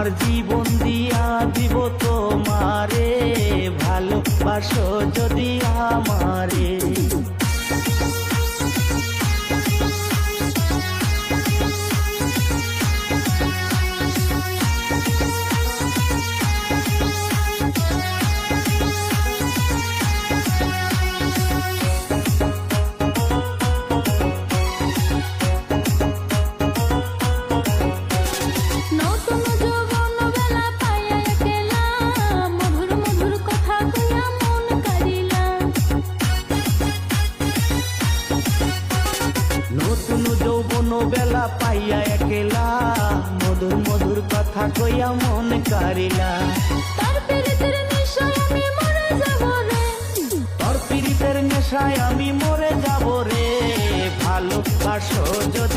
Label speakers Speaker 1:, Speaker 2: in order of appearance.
Speaker 1: আমার জীবন দিয়া দিব তোমারে, ভালোবাসো যদি আমারে। নতুন যৌবন বেলা পাইয়া একলা, মধুর মধুর কথা কইয়া মন কারিলা।
Speaker 2: তার পীড়িতের নেশায় আমি মরে যাব রে,
Speaker 1: তোর পীড়িতের নেশায় আমি মরে যাব রে, ভালোবাসো যদি